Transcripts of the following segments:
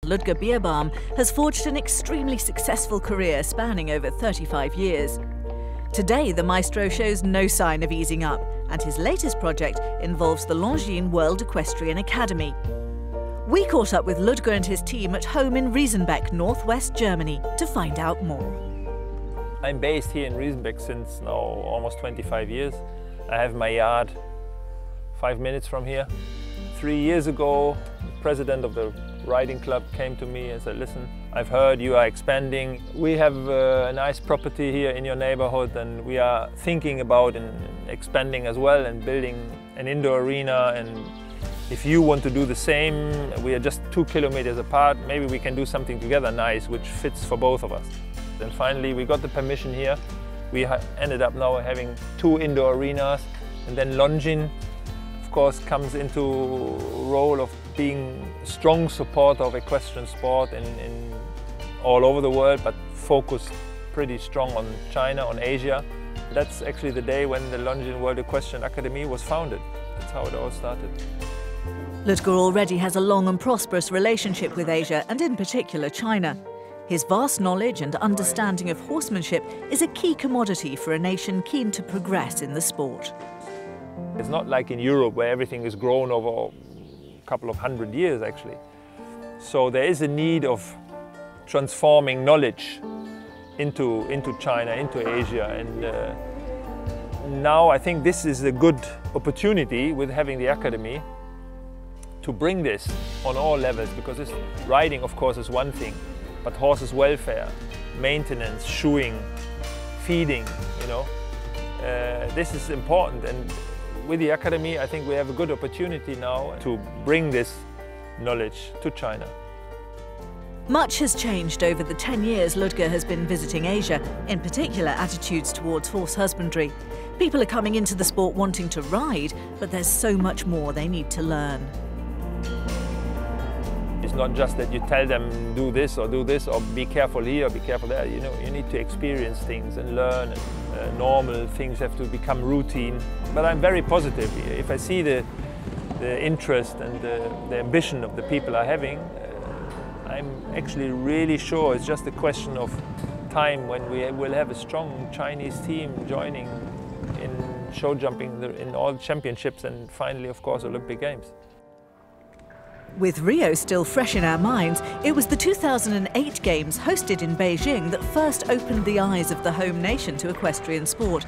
Ludger Beerbaum has forged an extremely successful career spanning over 35 years. Today, the maestro shows no sign of easing up, and his latest project involves the Longines World Equestrian Academy. We caught up with Ludger and his team at home in Riesenbeck, northwest Germany, to find out more. I'm based here in Riesenbeck since now almost 25 years. I have my yard 5 minutes from here. 3 years ago, the president of the riding club came to me and said, listen, I've heard you are expanding. We have a nice property here in your neighborhood and we are thinking about expanding as well and building an indoor arena, and if you want to do the same, we are just 2 kilometers apart, maybe we can do something together nice, which fits for both of us. Then finally we got the permission here. We ended up now having 2 indoor arenas, and then Longines, of course, comes into a role of being a strong supporter of equestrian sport in all over the world, but focused pretty strong on China, on Asia. That's actually the day when the Longines World Equestrian Academy was founded. That's how it all started. Ludger already has a long and prosperous relationship with Asia, and in particular China. His vast knowledge and understanding of horsemanship is a key commodity for a nation keen to progress in the sport. It's not like in Europe where everything is grown over a couple of 100 years actually. So there is a need of transforming knowledge into China, into Asia, and now I think this is a good opportunity with having the academy to bring this on all levels, because this riding of course is one thing, but horses' welfare, maintenance, shoeing, feeding, you know, this is important, and with the academy I think we have a good opportunity now to bring this knowledge to China. Much has changed over the 10 years Ludger has been visiting Asia, in particular attitudes towards horse husbandry. People are coming into the sport wanting to ride, but there's so much more they need to learn. It's not just that you tell them do this or be careful here or be careful there. You know, you need to experience things and learn, and normal things have to become routine. But I'm very positive. If I see the interest and the ambition of the people are having, I'm actually really sure it's just a question of time when we will have a strong Chinese team joining in show jumping in all championships and finally, of course, Olympic Games. With Rio still fresh in our minds, it was the 2008 Games hosted in Beijing that first opened the eyes of the home nation to equestrian sport.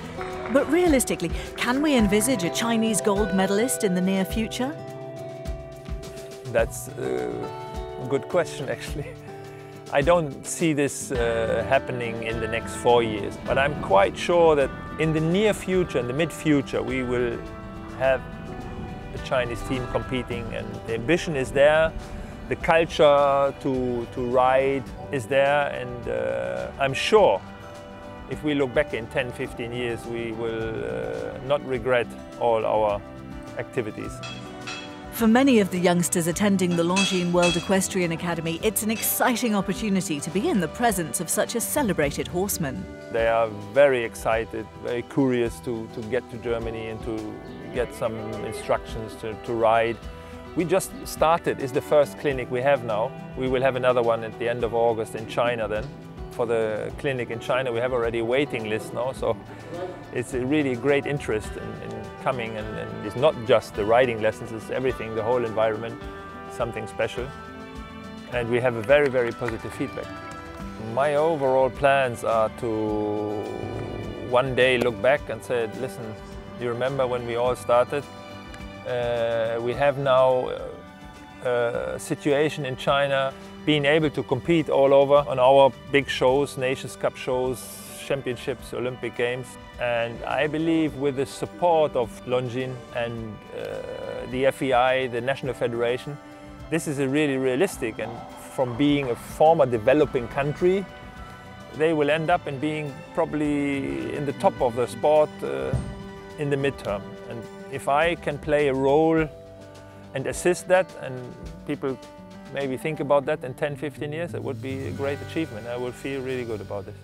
But realistically, can we envisage a Chinese gold medalist in the near future? That's a good question, actually. I don't see this happening in the next 4 years, but I'm quite sure that in the near future, in the mid-future, we will have the Chinese team competing, and the ambition is there, the culture to ride is there, and I'm sure if we look back in 10-15 years we will not regret all our activities. For many of the youngsters attending the Longines World Equestrian Academy, it's an exciting opportunity to be in the presence of such a celebrated horseman. They are very excited, very curious to get to Germany and to get some instructions to ride. We just started, it's the first clinic we have now. We will have another one at the end of August in China then. For the clinic in China we have already a waiting list now, so it's a really great interest in coming, and it's not just the riding lessons, it's everything, the whole environment, something special. And we have a very, very positive feedback. My overall plans are to one day look back and say, listen, you remember when we all started? We have now a situation in China being able to compete all over on our big shows, Nations Cup shows, championships, Olympic Games. And I believe with the support of Longines and the FEI, the National Federation, this is a really realistic, and from being a former developing country, they will end up in being probably in the top of the sport in the midterm. And if I can play a role and assist that, and people maybe think about that in 10-15 years, it would be a great achievement. I would feel really good about this.